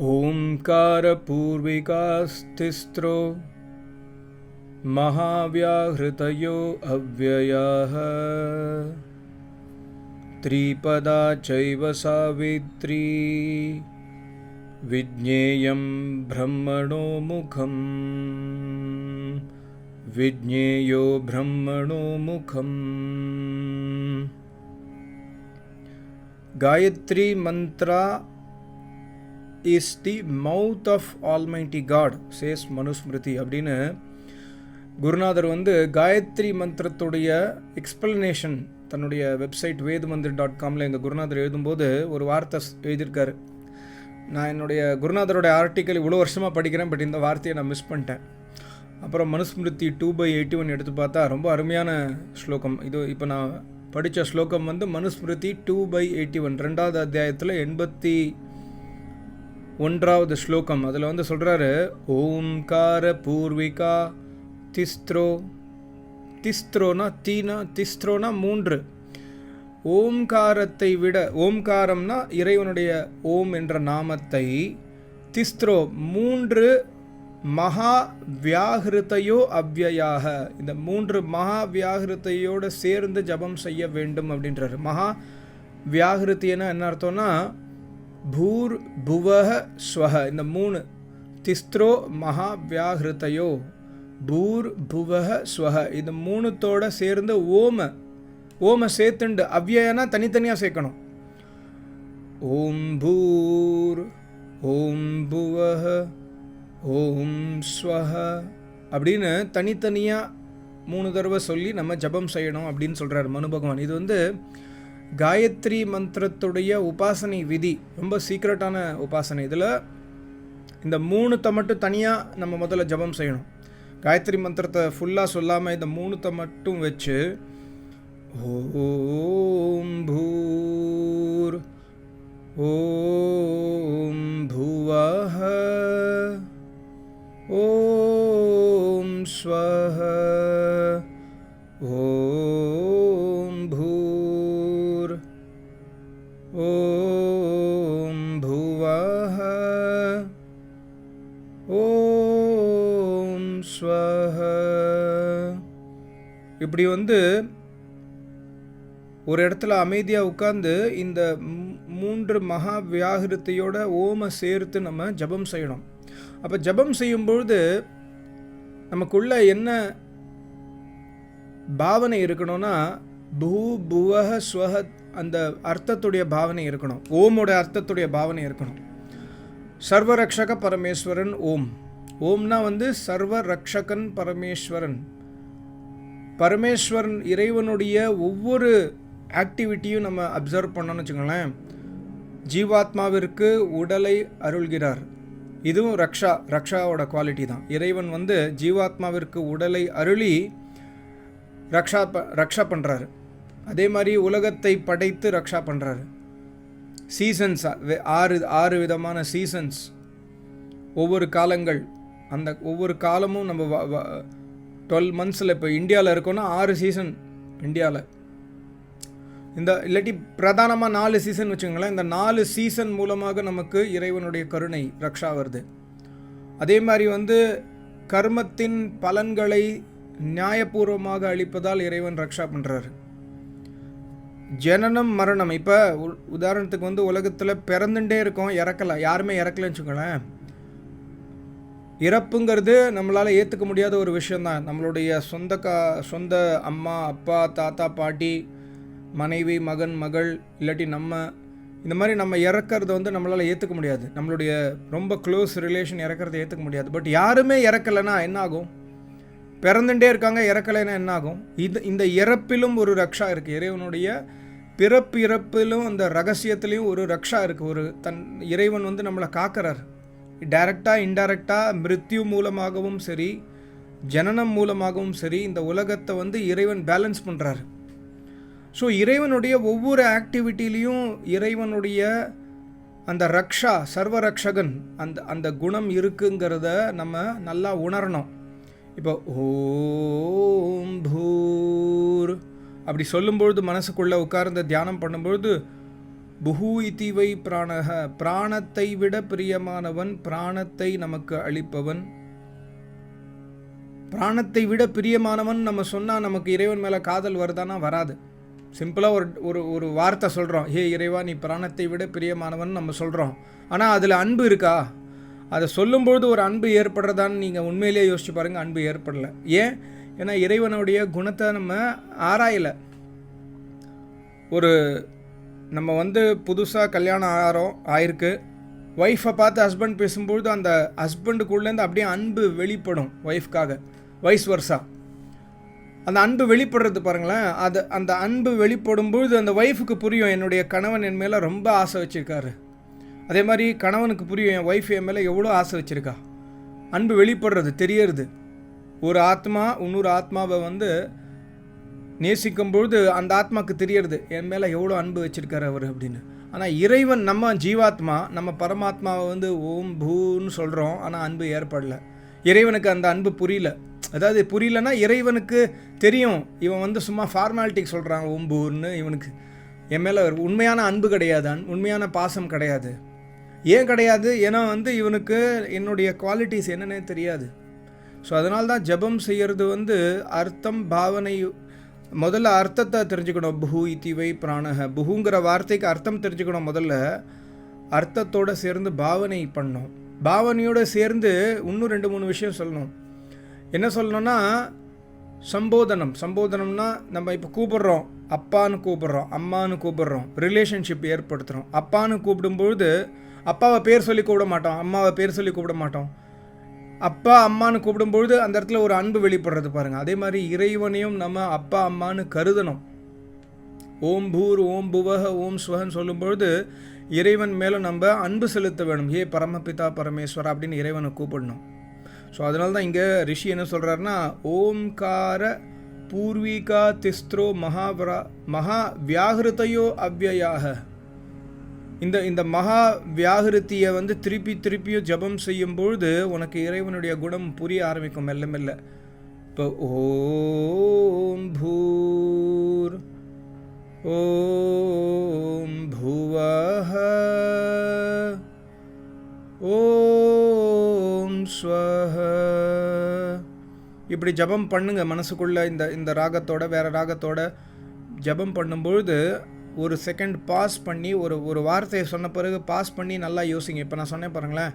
ओंकारपूर्विकास्तिस्रो महाव्याहृतयो अव्ययाः त्रिपदा चैव सावित्री विज्ञेयं ब्रह्मणो मुखम् विज्ञेयो ब्रह्मणो मुखम्। Gayatri mantra is the mouth of Almighty God, says Manusmriti. அப்படின்னு குருநாதர் காயத்ரி மந்திரத்துடைய எக்ஸ்பிளனேஷன் தன்னுடைய வெப்சைட் vedmandir.comல எங்கள் குருநாதர் எழுதும்போது ஒரு வார்த்தை எழுதியிருக்காரு. நான் என்னுடைய குருநாதரோட ஆர்டிக்கல் இவ்வளோ வருஷமாக படிக்கிறேன், பட் இந்த வார்த்தையை நான் மிஸ் பண்ணிட்டேன். அப்புறம் மனுஸ்மிருதி 2/81 எடுத்து பார்த்தா ரொம்ப அருமையான ஸ்லோகம் இது. இப்போ நான் படித்த ஸ்லோகம் மனுஸ்மிருதி 2/81 2வது அத்தியாயத்தில் 81வது ஸ்லோகம். அதில் சொல்கிறாரு, ஓம்கார பூர்விகா திஸ்த்ரோ. திஸ்த்ரோனா தீனா, திஸ்த்ரோனா 3. ஓம்காரத்தை விட, ஓம்காரம்னா இறைவனுடைய ஓம் என்ற நாமத்தை, திஸ்த்ரோ 3 மகா வியாகிருத்தையோ அவ்யயாக, இந்த 3 மகா வியாகிருத்தையோடு சேர்ந்து ஜபம் செய்ய வேண்டும் அப்படின்றாரு. மகா வியாகிருத்தினா என்ன அர்த்தம்னா பூர் புவஹ ஸ்வஹ, இந்த 3 திஸ்த்ரோ மகா வியாகிருத்தையோ பூர் புவஹ ஸ்வஹ, இந்த 3தோட சேர்ந்து ஓம சேர்த்துண்டு, அவ்யயனா தனித்தனியாக சேர்க்கணும். ஓம் பூர் ஓம் புவஹ ஓம் ஸ்வஹ அப்படின்னு தனித்தனியாக 3 தடவை சொல்லி நம்ம ஜபம் செய்யணும் அப்படின்னு சொல்கிறார் மனு பகவான். இது காயத்ரி மந்திரத்துடைய உபாசனை விதி, ரொம்ப சீக்ரெட்டான உபாசனை. இதில் இந்த 3 மட்டும் தனியாக நம்ம முதல்ல ஜபம் செய்யணும். காயத்ரி மந்திரத்தை ஃபுல்லாக சொல்லாமல் இந்த 3 மட்டும் வச்சு ஓம் பூர் ஓம் புவஹ ஓம் ஸ்வஹ ஓம் பூர் ஓம் புவஹ ஓம் ஸ்வஹ, இப்படி ஒரு இடத்துல அமைதியாக உட்கார்ந்து இந்த 3 மகா வியாகிருத்தையோட ஓம சேர்த்து நம்ம ஜபம் செய்யணும். அப்போ ஜபம் செய்யும்பொழுது நமக்குள்ள என்ன பாவனை இருக்கணும்னா பூ புவஹ ஸ்வஹ, அந்த அர்த்தத்துடைய பாவனை இருக்கணும். ஓமோட அர்த்தத்துடைய பாவனை இருக்கணும். சர்வரக்ஷக பரமேஸ்வரன் ஓம். ஓம்னா சர்வரக்ஷகன் பரமேஸ்வரன். பரமேஸ்வரன் இறைவனுடைய ஒவ்வொரு ஆக்டிவிட்டியும் நம்ம அப்சர்வ் பண்ணோன்னு வச்சுக்கோங்களேன். ஜீவாத்மாவிற்கு உடலை அருள்கிறார், இதுவும் ரக்ஷாவோட குவாலிட்டி தான். இறைவன் ஜீவாத்மாவிற்கு உடலை அருளி ரக்ஷா பண்ணுறாரு. அதே மாதிரி உலகத்தை படைத்து ரக்ஷா பண்ணுறாரு. சீசன்ஸ் 6 விதமான சீசன்ஸ், ஒவ்வொரு காலங்கள். அந்த ஒவ்வொரு காலமும் நம்ம 12 மந்த்ஸில், இப்போ இந்தியாவில் இருக்கோன்னா 6 சீசன் இந்தியாவில். இந்த இல்லாட்டி பிரதானமாக 4 சீசன் வச்சுக்கோங்களேன். இந்த 4 சீசன் மூலமாக நமக்கு இறைவனுடைய கருணை ரக்ஷா வருது. அதே மாதிரி கர்மத்தின் பலன்களை நியாயபூர்வமாக அளிப்பதால் இறைவன் ரக்ஷா பண்ணுறாரு. ஜனனம் மரணம், இப்போ உதாரணத்துக்கு உலகத்தில் பிறந்துட்டே இருக்கோம், இறக்கலாம், யாருமே இறக்கலன்னு வச்சுக்கோங்களேன். இறப்புங்கிறது நம்மளால் ஏற்றுக்க முடியாத ஒரு விஷயந்தான். நம்மளுடைய சொந்த அம்மா அப்பா தாத்தா பாட்டி மனைவி மகன் மகள் இல்லாட்டி இந்த மாதிரி நம்ம இறக்கிறது நம்மளால் ஏற்றுக்க முடியாது. நம்மளுடைய ரொம்ப க்ளோஸ் ரிலேஷன் இறக்கிறத ஏற்றுக்க முடியாது. பட் யாருமே இறக்கலைன்னா என்ன ஆகும்? பிறந்துட்டே இருக்காங்க, இறக்கலைன்னா என்ன ஆகும்? இந்த இறப்பிலும் ஒரு ரக்ஷா இருக்குது. இறைவனுடைய இறப்பிலும் அந்த ரகசியத்துலேயும் ஒரு ரக்ஷா இருக்குது. ஒரு இறைவன் நம்மளை காக்கிறார். டைரக்டாக இன்டைரக்டாக மிருத்யு மூலமாகவும் சரி, ஜனனம் மூலமாகவும் சரி, இந்த உலகத்தை இறைவன் பேலன்ஸ் பண்ணுறாரு. ஸோ இறைவனுடைய ஒவ்வொரு ஆக்டிவிட்டிலையும் இறைவனுடைய அந்த ரக்ஷா, சர்வரக்ஷகன் அந்த குணம் இருக்குங்கிறத நம்ம நல்லா உணரணும். இப்போ ஓம் பூர் அப்படி சொல்லும்பொழுது மனசுக்குள்ளே உட்கார்ந்து தியானம் பண்ணும்பொழுது புஹு இதிவை பிராணக, பிராணத்தை விட பிரியமானவன், பிராணத்தை நமக்கு அளிப்பவன். பிராணத்தை விட பிரியமானவன் நம்ம சொன்னால் நமக்கு இறைவன் மேலே காதல் வருதானா? வராது. சிம்பிளாக ஒரு வார்த்தை சொல்கிறோம், ஹே இறைவா நீ பிராணத்தை விட பிரியமானவன் நம்ம சொல்கிறோம். ஆனால் அதில் அன்பு இருக்கா? அதை சொல்லும்பொழுது ஒரு அன்பு ஏற்படுறதான்னு நீங்கள் உண்மையிலேயே யோசிச்சு பாருங்கள். அன்பு ஏற்படலை. ஏன்? ஏன்னா இறைவனுடைய குணத்தை நம்ம ஆராயலை. நம்ம புதுசாக கல்யாணம் ஆயிருக்கு, ஒய்ஃபை பார்த்து ஹஸ்பண்ட் பேசும்பொழுது அந்த ஹஸ்பண்டுக்குள்ளேருந்து அப்படியே அன்பு வெளிப்படும் ஒய்ஃப்காக, வைஸ் வர்ஸா. அந்த அன்பு வெளிப்படுறது பாருங்களேன். அந்த அன்பு வெளிப்படும்பொழுது அந்த ஒய்ஃபுக்கு புரியும், என்னுடைய கணவன் என் மேலே ரொம்ப ஆசை வச்சுருக்காரு. அதே மாதிரி கணவனுக்கு புரியும், என் ஒய்ஃப் என் மேலே எவ்வளோ ஆசை வச்சுருக்கா. அன்பு வெளிப்படுறது தெரியறது. ஒரு ஆத்மா இன்னொரு ஆத்மாவை நேசிக்கும்பொழுது அந்த ஆத்மாவுக்கு தெரியறது, என் மேலே எவ்வளோ அன்பு வச்சுருக்காரு அவர் அப்படின்னு. ஆனால் இறைவன், நம்ம ஜீவாத்மா, நம்ம பரமாத்மாவை ஓம் பூன்னு சொல்கிறோம், ஆனால் அன்பு ஏற்படலை. இறைவனுக்கு அந்த அன்பு புரியல. அதாவது புரியலன்னா இறைவனுக்கு தெரியும், இவன் சும்மா ஃபார்மாலிட்டிக்கு சொல்கிறான் ஓம் பூன்னு, இவனுக்கு என் மேலே உண்மையான அன்பு கிடையாது, உண்மையான பாசம் கிடையாது. ஏன் கிடையாது? ஏன்னா இவனுக்கு என்னுடைய குவாலிட்டிஸ் என்னன்னே தெரியாது. ஸோ அதனால்தான் ஜபம் செய்கிறது அர்த்தம், பாவனை. முதல்ல அர்த்தத்தை தெரிஞ்சுக்கணும். புஹு இதிவை பிராணக, புஹுங்கிற வார்த்தைக்கு அர்த்தம் தெரிஞ்சுக்கணும். முதல்ல அர்த்தத்தோடு சேர்ந்து பாவனை பண்ணணும். பாவனையோடு சேர்ந்து இன்னும் 2-3 விஷயம் சொல்லணும். என்ன சொல்லணும்னா சம்போதனம்னா நம்ம இப்போ கூப்பிடுறோம், அப்பான்னு கூப்பிடுறோம், அம்மானு கூப்பிடுறோம், ரிலேஷன்ஷிப் ஏற்படுத்துகிறோம். அப்பான்னு கூப்பிடும்பொழுது அப்பாவை பேர் சொல்லி கூப்பிட மாட்டோம், அம்மாவை பேர் சொல்லி கூப்பிட மாட்டோம். அப்பா அம்மானு கூப்பிடும்பொழுது அந்த இடத்துல ஒரு அன்பு வெளிப்படுறது பாருங்கள். அதே மாதிரி இறைவனையும் நம்ம அப்பா அம்மானு கருதணும். ஓம் பூர் ஓம் புவக ஓம் ஸ்வகன்னு சொல்லும்பொழுது இறைவன் மேலே நம்ம அன்பு செலுத்த வேணும். ஏ பரமபிதா பரமேஸ்வரா அப்படின்னு இறைவனை கூப்பிடணும். ஸோ அதனால தான் இங்கே ரிஷி என்ன சொல்கிறாருன்னா, ஓம்கார பூர்வீகா திஸ்த்ரோ மகா வியாகிருத்தையோ அவ்யயாக. இந்த மகா வியாகிருத்தியை திருப்பியும் ஜபம் செய்யும்பொழுது உனக்கு இறைவனுடைய குணம் புரிய ஆரம்பிக்கும் மெல்ல மெல்ல. இப்போ ஓம் பூர் ஓம் புவஹ ஓம் ஸ்வஹ இப்படி ஜபம் பண்ணுங்க மனசுக்குள்ள. இந்த ராகத்தோட வேற ராகத்தோட ஜபம் பண்ணும்பொழுது ஒரு செகண்ட் பாஸ் பண்ணி ஒரு வார்த்தையை சொன்ன பிறகு பாஸ் பண்ணி நல்லா யோசிங்க. இப்போ நான் சொன்னேன் பாருங்களேன்,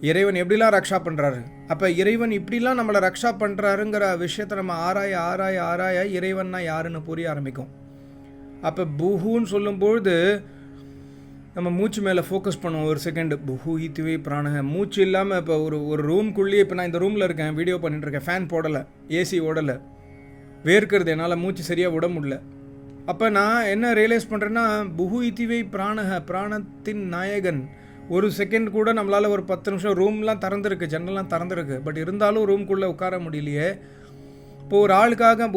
இறைவன் எப்படிலாம் ரக்ஷா பண்ணுறாரு. அப்போ இறைவன் இப்படிலாம் நம்மளை ரக்ஷா பண்ணுறாருங்கிற விஷயத்தை நம்ம ஆராய இறைவன்னா யாருன்னு புரிய ஆரம்பிக்கும். அப்போ புஹுன்னு சொல்லும்பொழுது நம்ம மூச்சு மேலே ஃபோக்கஸ் பண்ணுவோம். ஒரு செகண்டு புஹு இதிவை பிராணக. மூச்சு இல்லாமல் இப்போ ஒரு ரூம்குள்ளேயே, இப்போ நான் இந்த ரூமில் இருக்கேன், வீடியோ பண்ணிட்டுருக்கேன், ஃபேன் போடலை, ஏசி ஓடலை, வேர்க்கிறது, என்னால் மூச்சு சரியாக விட முடியல. அப்போ நான் என்ன ரியலைஸ் பண்ணுறேன்னா, புஹு இதிவை பிராணக, பிராணத்தின் நாயகன். ஒரு செகண்ட் கூட நம்மளால் ஒரு 10 நிமிஷம், ரூம்லாம் திறந்துருக்கு, ஜன்னல்லாம் திறந்துருக்கு, பட் இருந்தாலும் ரூம்குள்ளே உட்கார முடியலையே. இப்போ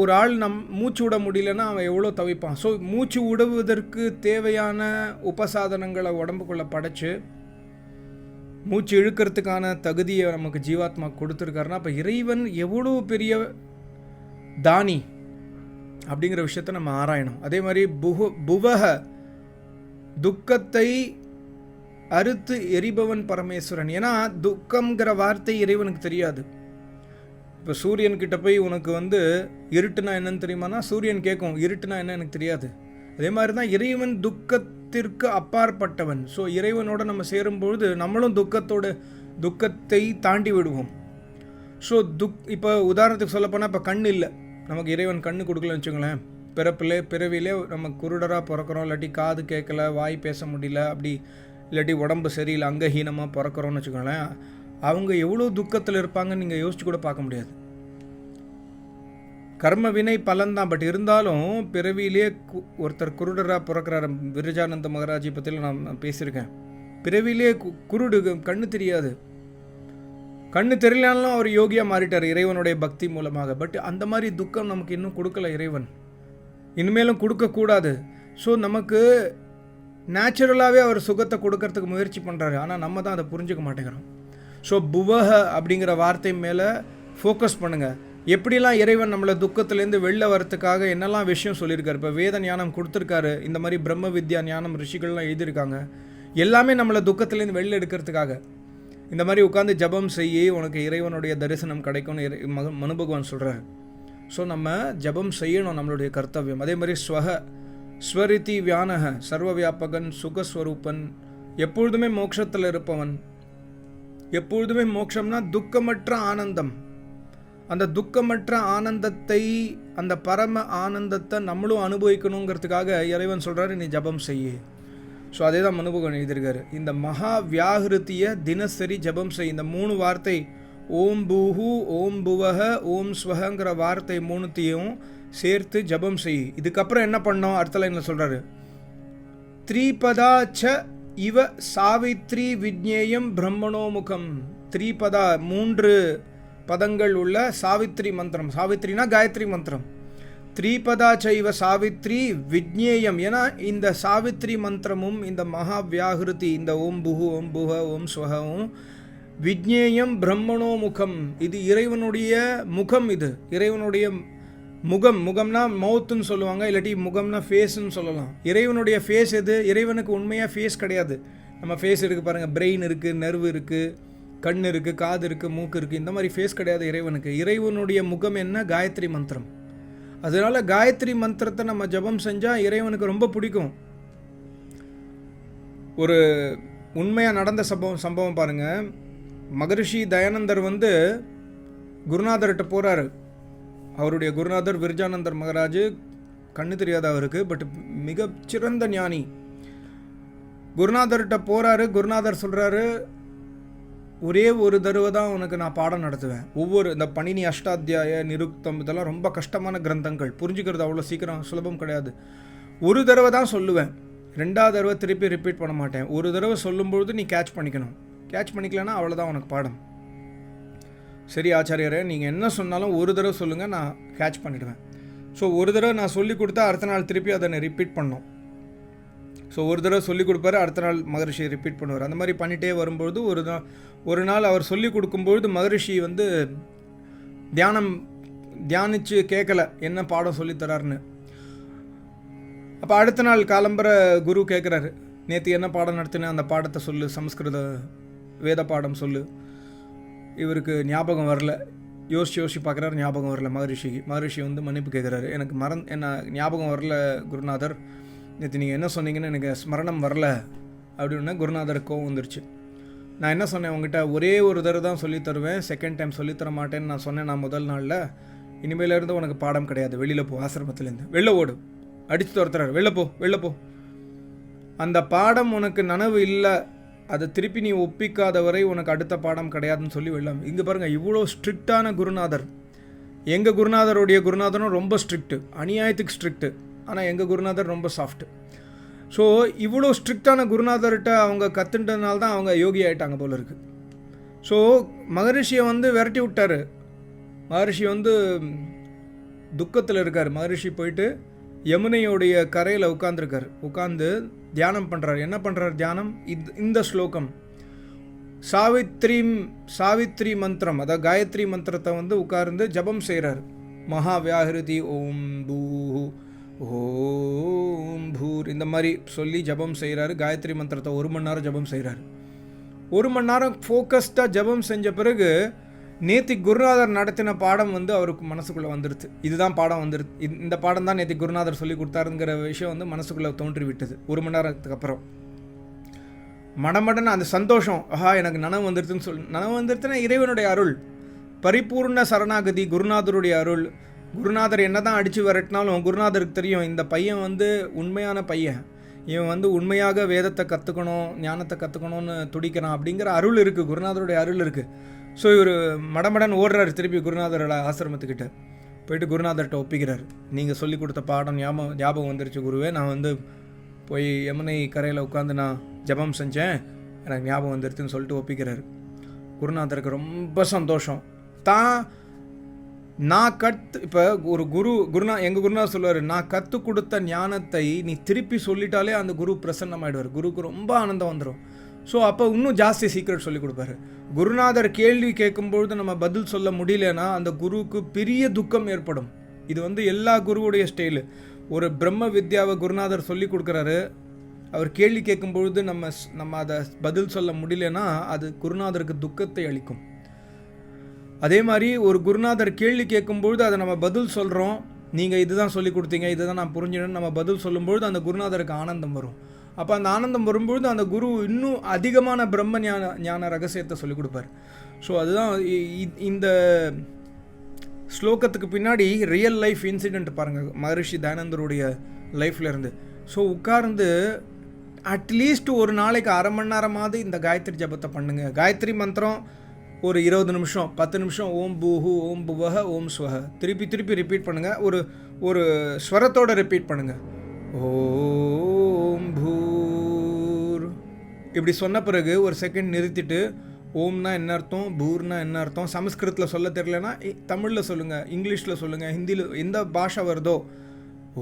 ஒரு ஆள் மூச்சு விட முடியலன்னா அவன் எவ்வளோ தவிப்பான். ஸோ மூச்சு விடுவதற்கு தேவையான உபசாதனங்களை உடம்புக்குள்ளே படைச்சு மூச்சு இழுக்கிறதுக்கான தகுதியை நமக்கு ஜீவாத்மா கொடுத்துருக்காருன்னா அப்போ இறைவன் எவ்வளோ பெரிய தானி அப்படிங்கிற விஷயத்தை நம்ம ஆராயணும். அதே மாதிரி புவக, துக்கத்தை அறுத்து எரிபவன் பரமேஸ்வரன். ஏன்னா துக்கம்ங்கிற வார்த்தை இறைவனுக்கு தெரியாது. இப்போ சூரியன்கிட்ட போய் உனக்கு இருட்டுனா என்னன்னு தெரியுமானா சூரியன் கேட்கும், இருட்டுனா என்ன எனக்கு தெரியாது. அதே மாதிரி தான் இறைவன் துக்கத்திற்கு அப்பாற்பட்டவன். ஸோ இறைவனோட நம்ம சேரும்பொழுது நம்மளும் துக்கத்தை தாண்டி விடுவோம். ஸோ இப்போ உதாரணத்துக்கு சொல்லப்போனால் இப்போ கண் இல்லை, நமக்கு இறைவன் கண்ணு கொடுக்கலன்னு வச்சுங்களேன். பிறவிலே நம்ம குருடராக பிறக்கிறோம், இல்லாட்டி காது கேட்கல, வாய் பேச முடியல, அப்படி இல்லாட்டி உடம்பு சரியில்லை, அங்கஹீனமாக பிறக்கிறோன்னு வச்சுக்கோங்களேன். அவங்க எவ்வளோ துக்கத்தில் இருப்பாங்கன்னு நீங்கள் யோசிச்சு கூட பார்க்க முடியாது. கர்ம வினை பலன்தான். பட் இருந்தாலும் பிறவியிலே ஒருத்தர் குருடராக பிறக்கிறார். விரஜானந்த மகாராஜி பற்றியில் நான் பேசியிருக்கேன். பிறவியிலே குருடு, கண்ணு தெரியாது. கண்ணு தெரியலனாலும் அவர் யோகியாக மாறிட்டார் இறைவனுடைய பக்தி மூலமாக. பட் அந்த மாதிரி துக்கம் நமக்கு இன்னும் கொடுக்கல இறைவன், இனிமேலும் கொடுக்கக்கூடாது. ஸோ நமக்கு நேச்சுரலாகவே அவர் சுகத்தை கொடுக்கறதுக்கு முயற்சி பண்ணுறாரு. ஆனால் நம்ம தான் அதை புரிஞ்சுக்க மாட்டேங்கிறோம். ஸோ புவஹ அப்படிங்கிற வார்த்தை மேலே ஃபோக்கஸ் பண்ணுங்கள். எப்படிலாம் இறைவன் நம்மளை துக்கத்துலேருந்து வெளில வரத்துக்காக என்னெல்லாம் விஷயம் சொல்லியிருக்காரு. இப்போ வேத ஞானம் கொடுத்துருக்காரு, இந்த மாதிரி பிரம்ம வித்யா ஞானம் ரிஷிகள்லாம் எழுதியிருக்காங்க. எல்லாமே நம்மளை துக்கத்துலேருந்து வெளில எடுக்கிறதுக்காக. இந்த மாதிரி உட்காந்து ஜபம் செய்ய உனக்கு இறைவனுடைய தரிசனம் கிடைக்கும்னு மனு பகவான் சொல்கிறார். ஸோ நம்ம ஜபம் செய்யணும், நம்மளுடைய கர்த்தவியம். அதே மாதிரி ஸ்வரிதி வியானக சர்வ வியாபகன் சுகஸ்வரூபன், எப்பொழுதுமே மோட்சத்தில் இருப்பவன். எப்பொழுதுமே மோட்சம்னா துக்கமற்ற ஆனந்தம். அந்த துக்கமற்ற ஆனந்தத்தை, அந்த பரம ஆனந்தத்தை நம்மளும் அனுபவிக்கணுங்கிறதுக்காக இறைவன் சொல்கிறாரு, நீ ஜபம் செய்ய. ஸோ அதே தான் மனுபகன் எழுதியிருக்காரு. இந்த மகா வியாகிருத்தியை தினசரி ஜபம் செய். இந்த 3 வார்த்தை, ஓம் பூஹு, ஓம் புவஹ, ஓம் ஸ்வஹங்கிற வார்த்தை 3த்தையும் சேர்த்து ஜபம் செய். இதுக்கப்புறம் என்ன பண்ணோம், அடுத்த லைனில் சொல்கிறாரு, த்ரீபதா ச இவ சாவித்ரி விஜ்ஞேயம் பிரம்மணோமுகம். த்ரீபதா 3 பதங்கள் உள்ள சாவித்ரி மந்திரம். சாவித்ரினா காயத்ரி மந்திரம். த்ரீபதா சைவ சாவித்ரி விஜ்ஞேயம். ஏன்னா இந்த சாவித்ரி மந்திரமும் இந்த மகா வியாகிருதி, இந்த ஓம் புஹு, ஓம் புஹ, ஓம் ஸ்வஹவும் விஜ்ஞேயம் பிரம்மணோ முகம். இது இறைவனுடைய முகம். இது இறைவனுடைய முகம். முகம்னா மவுத்துன்னு சொல்லுவாங்க, இல்லாட்டி முகம்னா ஃபேஸ்ன்னு சொல்லலாம். இறைவனுடைய ஃபேஸ் எது? இறைவனுக்கு உண்மையாக ஃபேஸ் கிடையாது. நம்ம ஃபேஸ் இருக்குது பாருங்கள், பிரெயின் இருக்குது, நர்வு இருக்குது, கண் இருக்குது, காது இருக்குது, மூக்கு இருக்குது. இந்த மாதிரி ஃபேஸ் கிடையாது இறைவனுக்கு. இறைவனுடைய முகம் என்ன? காயத்ரி மந்திரம். அதனால காயத்ரி மந்திரத்தை நம்ம ஜபம் செஞ்சால் இறைவனுக்கு ரொம்ப பிடிக்கும். ஒரு உண்மையாக நடந்த சம்பவம் பாருங்கள். மகரிஷி தயானந்தர் குருநாதர்கிட்ட போகிறாரு. அவருடைய குருநாதர் விர்ஜானந்தர் மகராஜ். கண்ணு தெரியாத அவருக்கு, பட் மிக சிறந்த ஞானி. குருநாதர்கிட்ட போகிறாரு. குருநாதர் சொல்கிறாரு, ஒரே ஒரு தடவை தான் உனக்கு நான் பாடம் நடத்துவேன். இந்த பணினி அஷ்டாத்தியாய நிருக்தம் இதெல்லாம் ரொம்ப கஷ்டமான கிரந்தங்கள், புரிஞ்சுக்கிறது அவ்வளோ சீக்கிரம் சுலபம் கிடையாது. ஒரு தடவை தான் சொல்லுவேன், 2வது தடவை திருப்பி ரிப்பீட் பண்ண மாட்டேன். ஒரு தடவை சொல்லும்பொழுது நீ கேட்ச் பண்ணிக்கணும். கேட்ச் பண்ணிக்கலன்னா அவ்வளோதான் உனக்கு பாடம். சரி ஆச்சாரியரே, நீங்கள் என்ன சொன்னாலும் ஒரு தடவை சொல்லுங்கள், நான் கேட்ச் பண்ணிவிடுவேன். ஸோ ஒரு தடவை நான் சொல்லி கொடுத்தா அடுத்த நாள் திருப்பி அதை ரிப்பீட் பண்ணோம். ஸோ ஒரு தடவை சொல்லிக் கொடுப்பாரு, அடுத்த நாள் மகரிஷி ரிப்பீட் பண்ணுவார். அந்த மாதிரி பண்ணிகிட்டே வரும்பொழுது ஒரு நாள் அவர் சொல்லிக் கொடுக்கும்பொழுது மகரிஷி தியானித்து கேட்கல என்ன பாடம் சொல்லித்தராருன்னு. அப்போ அடுத்த நாள் காலம்பர குரு கேட்குறாரு, நேற்று என்ன பாடம் நடத்தினேன், அந்த பாடத்தை சொல்லு, சமஸ்கிருத வேத பாடம் சொல்லு. இவருக்கு ஞாபகம் வரல. யோசிச்சு பார்க்குறாரு, ஞாபகம் வரல மகரிஷிக்கு. மகரிஷி மன்னிப்பு கேட்குறாரு, எனக்கு என்ன ஞாபகம் வரல குருநாதர், நேற்று நீங்கள் என்ன சொன்னீங்கன்னு எனக்கு ஸ்மரணம் வரல அப்படின்னு. குருநாதருக்கு கோவம் வந்துருச்சு. நான் என்ன சொன்னேன் உங்ககிட்ட, ஒரே ஒரு தடவை தான் சொல்லித் தருவேன், செகண்ட் டைம் சொல்லித்தர மாட்டேன்னு நான் சொன்னேன் நான் முதல் நாளில். இனிமேலேருந்து உனக்கு பாடம் கிடையாது, வெளியில் போ, ஆசிரமத்துலேருந்து வெளில ஓடு. அடித்து துரத்துறாரு, வெளில போ. அந்த பாடம் உனக்கு நனவு இல்லை, அதை திருப்பி நீ ஒப்பிக்காத வரை உனக்கு அடுத்த பாடம் கிடையாதுன்னு சொல்லி வெளில. இங்கே பாருங்கள், இவ்வளோ ஸ்ட்ரிக்டான குருநாதர். எங்கள் குருநாதரும் ரொம்ப ஸ்ட்ரிக்ட்டு, அநியாயத்துக்கு ஸ்ட்ரிக்ட்டு. ஆனால் எங்கள் குருநாதர் ரொம்ப சாஃப்ட்டு. ஸோ இவ்வளோ ஸ்ட்ரிக்டான குருநாதர்கிட்ட அவங்க கற்றுன்றதுனால தான் அவங்க யோகி ஆகிட்டாங்க போல இருக்குது. ஸோ மகரிஷியை விரட்டி விட்டார். மகரிஷி துக்கத்தில் இருக்கார். மகரிஷி போயிட்டு யமுனையோடைய கரையில் உட்கார்ந்து தியானம் பண்ணுறாரு. என்ன பண்ணுறாரு தியானம்? இந்த ஸ்லோகம் சாவித்ரி மந்திரம், அதாவது காயத்ரி மந்திரத்தை உட்கார்ந்து ஜபம் செய்கிறார். மகா வியாகிருதி ஓம் பூ ஓம் பூர் இந்த மாதிரி சொல்லி ஜபம் செய்கிறாரு. காயத்ரி மந்திரத்தை 1 மணி நேரம் ஜபம் செய்கிறாரு. 1 மணி நேரம் ஃபோக்கஸ்டாக ஜபம் செஞ்ச பிறகு நேத்தி குருநாதர் நடத்தின பாடம் அவருக்கு மனசுக்குள்ளே வந்துடுது. இதுதான் பாடம் வந்துடுது, இந்த பாடம் தான் நேத்தி குருநாதர் சொல்லி கொடுத்தாருங்கிற விஷயம் மனசுக்குள்ளே தோன்றி விட்டது. 1 மணி நேரத்துக்கு அப்புறம் மடமடன்னு அந்த சந்தோஷம், எனக்கு நனவு வந்துடுதுன்னா இறைவனுடைய அருள், பரிபூர்ண சரணாகதி, குருநாதருடைய அருள். குருநாதர் என்ன தான் அடித்து விரட்டினாலும் குருநாதருக்கு தெரியும் இந்த பையன் உண்மையான பையன், இவன் உண்மையாக வேதத்தை கற்றுக்கணும், ஞானத்தை கற்றுக்கணும்னு துடிக்கிறான் அப்படிங்கிற அருள் இருக்குது, குருநாதருடைய அருள் இருக்குது. ஸோ இவர் மடமடன் ஓடுறாரு திருப்பி குருநாதரோட ஆசிரமத்துக்கிட்ட போயிட்டு குருநாதர்கிட்ட ஒப்பிக்கிறார். நீங்கள் சொல்லி கொடுத்த பாடம் ஞாபகம் வந்துருச்சு குருவே, நான் போய் யமுனை கரையில் உட்காந்து நான் ஜபம் செஞ்சேன், எனக்கு ஞாபகம் வந்துருச்சுன்னு சொல்லிட்டு ஒப்பிக்கிறார். குருநாதருக்கு ரொம்ப சந்தோஷம். நான் இப்போ ஒரு எங்கள் குருநாதர் சொல்லுவார், நான் கற்றுக் கொடுத்த ஞானத்தை நீ திருப்பி சொல்லிட்டாலே அந்த குரு பிரசன்னமாயிடுவார். குருக்கு ரொம்ப ஆனந்தம் வந்துடும். ஸோ அப்போ இன்னும் ஜாஸ்தி சீக்ரெட் சொல்லி கொடுப்பாரு. குருநாதர் கேள்வி கேட்கும்பொழுது நம்ம பதில் சொல்ல முடியலன்னா அந்த குருவுக்கு பெரிய துக்கம் ஏற்படும். இது வந்து எல்லா குருவுடைய ஸ்டைலு. ஒரு பிரம்ம வித்யாவை குருநாதர் சொல்லி கொடுக்குறாரு, அவர் கேள்வி கேட்கும்பொழுது நம்ம அதை பதில் சொல்ல முடியலன்னா அது குருநாதருக்கு துக்கத்தை அளிக்கும். அதே மாதிரி ஒரு குருநாதர் கேள்வி கேட்கும்பொழுது அதை நம்ம பதில் சொல்கிறோம், நீங்கள் இதுதான் சொல்லி கொடுத்தீங்க, இதுதான் நான் புரிஞ்சுன்னு நம்ம பதில் சொல்லும்பொழுது அந்த குருநாதருக்கு ஆனந்தம் வரும். அப்போ அந்த ஆனந்தம் வரும்பொழுது அந்த குரு இன்னும் அதிகமான பிரம்ம ஞான ரகசியத்தை சொல்லிக் கொடுப்பார். ஸோ அதுதான் இந்த ஸ்லோகத்துக்கு பின்னாடி ரியல் லைஃப் இன்சிடெண்ட் பாருங்கள் மகரிஷி தயானந்தருடைய லைஃப்பில் இருந்து. ஸோ உட்கார்ந்து அட்லீஸ்ட் ஒரு நாளைக்கு அரை மணி நேரமாவது இந்த காயத்ரி ஜபத்தை பண்ணுங்கள். காயத்ரி மந்திரம் ஒரு 20 நிமிஷம் 10 நிமிஷம் ஓம் பூஹு ஓம் புவஹ ஓம் ஸ்வஹ திருப்பி ரிப்பீட் பண்ணுங்கள். ஒரு ஸ்வரத்தோடு ரிப்பீட் பண்ணுங்கள். ஓம் பூர் இப்படி சொன்ன பிறகு ஒரு செகண்ட் நிறுத்திட்டு ஓம்னா என்ன அர்த்தம், பூர்னா என்ன அர்த்தம், சமஸ்கிருதத்தில் சொல்ல தெரியலனா தமிழில் சொல்லுங்கள், இங்கிலீஷில் சொல்லுங்கள், ஹிந்தியில் எந்த பாஷை வருதோ.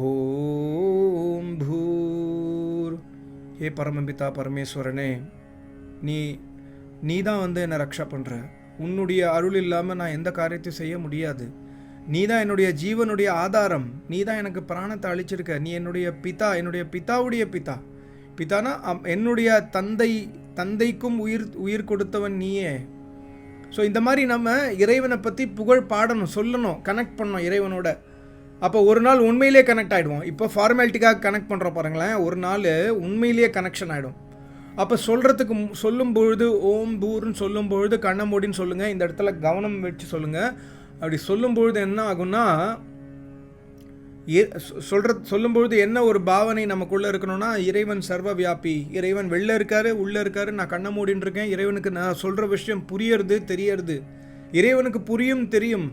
ஓம் பூர். ஏ பரமபிதா பரமேஸ்வரனே, நீ தான் வந்து என்னை ரக்ஷா பண்ணுற. உன்னுடைய அருள் இல்லாமல் நான் எந்த காரியத்தையும் செய்ய முடியாது. நீ தான் என்னுடைய ஜீவனுடைய ஆதாரம். நீ தான் எனக்கு பிராணத்தை அழிச்சிருக்க. நீ என்னுடைய பிதா, என்னுடைய பிதாவுடைய பிதா. பிதானா என்னுடைய தந்தைக்கும் உயிர் கொடுத்தவன் நீயே. ஸோ இந்த மாதிரி நம்ம இறைவனை பற்றி புகழ் பாடணும், சொல்லணும், கனெக்ட் பண்ணணும் இறைவனோட. அப்போ ஒரு நாள் உண்மையிலே கனெக்ட் ஆகிடுவோம். இப்போ ஃபார்மாலிட்டிக்காக கனெக்ட் பண்ணுறோம் பாருங்களேன், ஒரு நாள் உண்மையிலேயே கனெக்ஷன் ஆகிடும். அப்போ சொல்லும்பொழுது ஓம் பூர்னு சொல்லும்பொழுது கண்ணை மூடின்னு சொல்லுங்கள். இந்த இடத்துல கவனம் வச்சு சொல்லுங்கள். அப்படி சொல்லும்பொழுது என்ன ஆகும்னா, சொல்லும்பொழுது என்ன ஒரு பாவனை நமக்குள்ளே இருக்கணும்னா, இறைவன் சர்வ வியாபி, இறைவன் வெளில இருக்காரு உள்ளே இருக்காரு, நான் கண்ணை மூடின்னு இருக்கேன், இறைவனுக்கு நான் சொல்கிற விஷயம் புரியறது தெரியறது, இறைவனுக்கு புரியும் தெரியும்.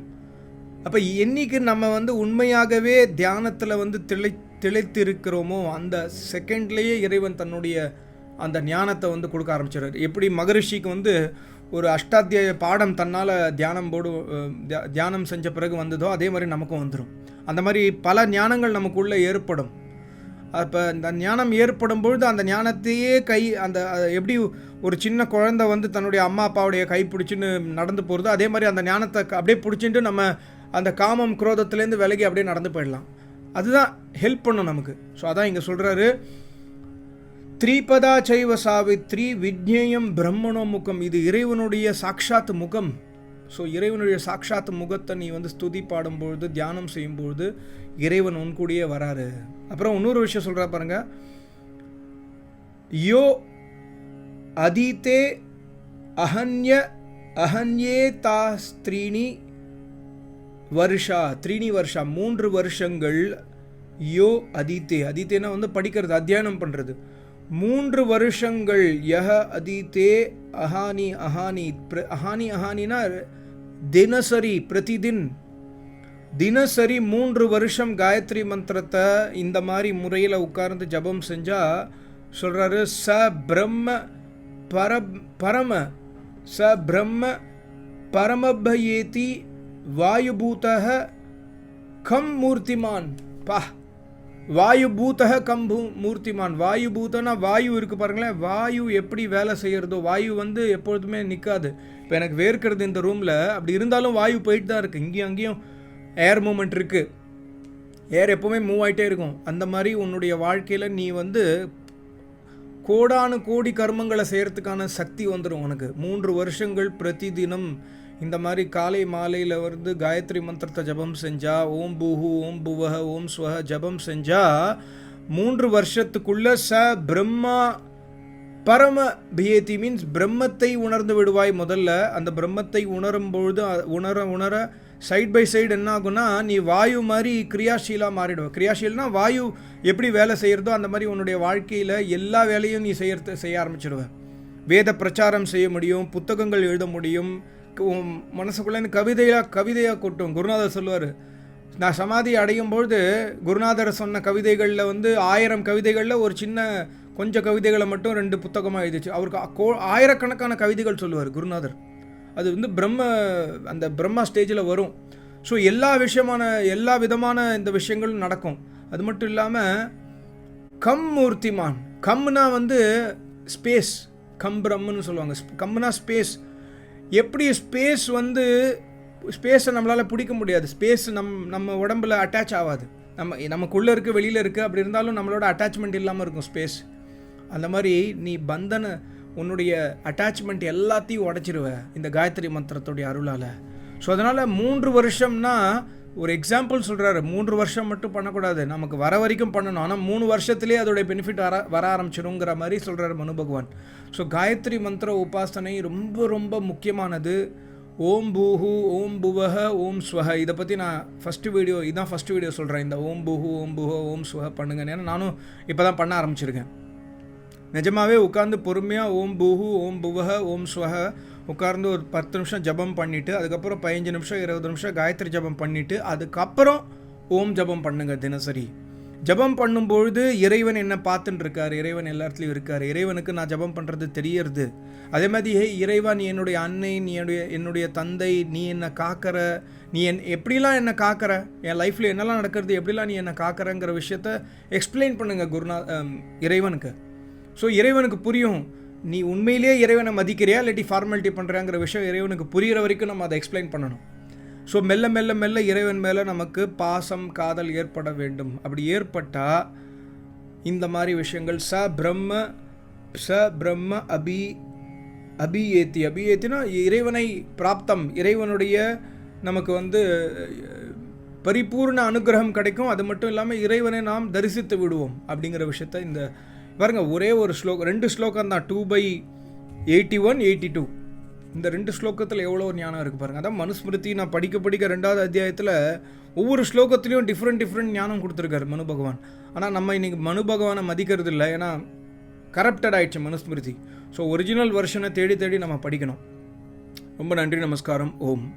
அப்போ என்னைக்கு நம்ம வந்து உண்மையாகவே தியானத்தில் வந்து திளைத்திருக்கிறோமோ அந்த செகண்ட்லேயே இறைவன் தன்னுடைய அந்த ஞானத்தை வந்து கொடுக்க ஆரம்பிச்சிடுறாரு. எப்படி மகரிஷிக்கு வந்து ஒரு அஷ்டாத்தியாய பாடம் தன்னால் தியானம் செஞ்ச பிறகு வந்ததோ அதே மாதிரி நமக்கும் வந்துடும். அந்த மாதிரி பல ஞானங்கள் நமக்குள்ளே ஏற்படும். அப்போ இந்த ஞானம் ஏற்படும் பொழுது அந்த ஞானத்தையே எப்படி ஒரு சின்ன குழந்தை வந்து தன்னுடைய அம்மா அப்பாவுடைய கை பிடிச்சின்னு நடந்து போகிறதோ அதே மாதிரி அந்த ஞானத்தை அப்படியே பிடிச்சிட்டு நம்ம அந்த காமம் குரோதத்துலேருந்து விலகி அப்படியே நடந்து போயிடலாம். அதுதான் ஹெல்ப் பண்ணும் நமக்கு. ஸோ அதான் இங்கே சொல்கிறாரு, த்ரீபதா சைவ சாவித்ரி விஜ்ஞேயம் பிரம்மணோ முகம். இது இறைவனுடைய சாட்சாத் முகம். ஸோ இறைவனுடைய சாட்சாத் முகத்தை நீ வந்து ஸ்துதி பாடும்பொழுது தியானம் செய்யும்பொழுது இறைவன் உன்கூடியே வராரு. அப்புறம் இன்னொரு விஷயம் சொல்கிறா பாருங்க, யோ அதீதே அஹன்யே தாஸ்திரீனி வருஷா 3 வருஷங்கள். யோ அதீத்தேனா வந்து படிக்கிறது, அத்தியானம் பண்ணுறது. 3 வருஷங்கள். யஹ அதீத்தே அஹானினா தினசரி பிரதிதின் தினசரி 3 வருஷம் காயத்ரி மந்திரத்தை இந்த மாதிரி முறையில் உட்கார்ந்து ஜபம் செஞ்சால் சொல்கிறாரு, பிரம்ம பரமபயேதி வாயுபூதः கம் மூர்த்திமான். வாயுபூதः கம் மூர்த்திமான். வாயுபூதனா வாயு இருக்குது பாருங்களேன், வாயு எப்படி வேலை செய்கிறதோ, வாயு வந்து எப்பொழுதுமே நிற்காது. இப்போ எனக்கு வேர்க்கிறது இந்த ரூமில், அப்படி இருந்தாலும் வாயு போயிட்டு தான் இருக்குது. இங்கேயும் அங்கேயும் ஏர் மூமெண்ட் இருக்குது, ஏர் எப்போவுமே மூவ் ஆகிட்டே இருக்கும். அந்த மாதிரி உன்னுடைய வாழ்க்கையில் நீ வந்து கோடானு கோடி கர்மங்களை செய்கிறதுக்கான சக்தி வந்துடும் உனக்கு. 3 வருஷங்கள் பிரதிதினம் இந்த மாதிரி காலை மாலையில் வந்து காயத்ரி மந்திரத்தை ஜபம் செஞ்சால், ஓம் பூஹு ஓம் புவஹ ஓம் ஸ்வஹ ஜபம் செஞ்சால் 3 வருஷத்துக்குள்ள பிரம்மா பரம பியேதி மீன்ஸ் பிரம்மத்தை உணர்ந்து விடுவாய். முதல்ல அந்த பிரம்மத்தை உணரும்பொழுது உணர சைட் பை சைடு என்ன ஆகுனா, நீ வாயு மாதிரி கிரியாசீலாக மாறிடுவோம். கிரியாசீல்னா வாயு எப்படி வேலை செய்கிறதோ அந்த மாதிரி உன்னுடைய வாழ்க்கையில் எல்லா வேலையும் நீ செய்ய ஆரம்பிச்சிடுவேன். வேத பிரச்சாரம் செய்ய முடியும், புத்தகங்கள் எழுத முடியும், மனசுக்குள்ளே கவிதையாக கொட்டும். குருநாதர் சொல்லுவார், நான் சமாதி அடையும் பொழுது குருநாதர் சொன்ன கவிதைகளில் வந்து 1000 கவிதைகளில் ஒரு சின்ன கொஞ்சம் கவிதைகளை மட்டும் 2 புத்தகமாக எழுதிச்சு. அவருக்கு ஆயிரக்கணக்கான கவிதைகள் சொல்லுவார் குருநாதர். அது வந்து அந்த பிரம்மா ஸ்டேஜில் வரும். ஸோ எல்லா விதமான இந்த விஷயங்களும் நடக்கும். அது மட்டும் இல்லாமல் கம் மூர்த்திமான். கம்னா வந்து ஸ்பேஸ், கம்பிரம்னு சொல்லுவாங்க. கம்புனா ஸ்பேஸ். எப்படி ஸ்பேஸ் வந்து ஸ்பேஸை நம்மளால் பிடிக்க முடியாது, ஸ்பேஸ் நம்ம உடம்புல அட்டாச் ஆகாது, நமக்குள்ளே இருக்குது வெளியில் இருக்குது, அப்படி இருந்தாலும் நம்மளோட அட்டாச்மெண்ட் இல்லாமல் இருக்கும் ஸ்பேஸ். அந்த மாதிரி நீ உன்னுடைய அட்டாச்மெண்ட் எல்லாத்தையும் உடைச்சிருவ இந்த காயத்ரி மந்திரத்துடைய அருளால். ஸோ அதனால் 3 வருஷம்னா ஒரு எக்ஸாம்பிள் சொல்கிறாரு. 3 வருஷம் மட்டும் பண்ணக்கூடாது, நமக்கு வர வரைக்கும் பண்ணணும். ஆனால் 3 வருஷத்துலேயே அதோடைய பெனிஃபிட் வர ஆரம்பிச்சிடுங்கிற மாதிரி சொல்கிறார் மனு பகவான். ஸோ காயத்ரி மந்திர உபாசனை ரொம்ப ரொம்ப முக்கியமானது. ஓம் பூஹு, ஓம் புவஹ, ஓம் ஸ்வஹ. இதை பற்றி நான் ஃபஸ்ட்டு வீடியோ சொல்கிறேன். இந்த ஓம் பூஹு, ஓம் புவ, ஓம் ஸ்வஹ பண்ணுங்க. ஏன்னா நானும் இப்போ தான் பண்ண ஆரம்பிச்சிருக்கேன். நிஜமாகவே உட்காந்து பொறுமையாக ஓம் பூஹு, ஓம் புவஹ, ஓம் ஸ்வஹ உட்கார்ந்து ஒரு 10 நிமிஷம் ஜபம் பண்ணிவிட்டு, அதுக்கப்புறம் 15 நிமிஷம் 20 நிமிஷம் காயத்ரி ஜபம் பண்ணிவிட்டு, அதுக்கப்புறம் ஓம் ஜபம் பண்ணுங்க தினசரி. ஜபம் பண்ணும்பொழுது இறைவன் என்ன பார்த்துட்டு இருக்கார், இறைவன் எல்லா இடத்துலையும் இருக்கார், இறைவனுக்கு நான் ஜபம் பண்ணுறது தெரியறது. அதே மாதிரி இறைவா நீ என்னுடைய அன்னை, நீ என்னுடைய தந்தை, நீ என்னை காக்கிற, நீ எப்படிலாம் என்னை காக்கிற, என் லைஃப்பில் என்னெல்லாம் நடக்கிறது, எப்படிலாம் நீ என்னை காக்கிறங்கிற விஷயத்த எக்ஸ்பிளைன் பண்ணுங்க இறைவனுக்கு. ஸோ இறைவனுக்கு புரியும் நீ உண்மையிலேயே இறைவனை மதிக்கிறியா இல்லாட்டி ஃபார்மாலிட்டி பண்ணுறாங்கிற விஷயம் இறைவனுக்கு புரிகிற வரைக்கும் நம்ம அதை எக்ஸ்பிளைன் பண்ணணும். ஸோ மெல்ல மெல்ல மெல்ல இறைவன் மேலே நமக்கு பாசம் காதல் ஏற்பட வேண்டும். அப்படி ஏற்பட்டால் இந்த மாதிரி விஷயங்கள் ச பிரம்ம அபியேத்தினா இறைவனை பிராப்தம், இறைவனுடைய நமக்கு பரிபூர்ண அனுகிரகம் கிடைக்கும். அது மட்டும் இல்லாமல் இறைவனை நாம் தரிசித்து விடுவோம் அப்படிங்கிற விஷயத்த இந்த பாருங்க, ஒரே ஒரு ஸ்லோகம், 2 ஸ்லோகம் தான், 2/81, 82. இந்த 2 ஸ்லோகத்தில் எவ்வளோ ஞானம் இருக்குது பாருங்கள். அதான் மனுஸ்மிருதி நான் படிக்க 2வது அத்தியாயத்தில் ஒவ்வொரு ஸ்லோகத்துலேயும் டிஃப்ரெண்ட் ஞானம் கொடுத்துருக்காரு மனு பகவான். ஆனால் நம்ம இன்றைக்கி மனு பகவானை மதிக்கிறது இல்லை, ஏன்னா கரப்டட் ஆயிடுச்சு மனுஸ்மிருதி. ஸோ ஒரிஜினல் வெர்ஷனை தேடி நம்ம படிக்கணும். ரொம்ப நன்றி, நமஸ்காரம், ஓம்.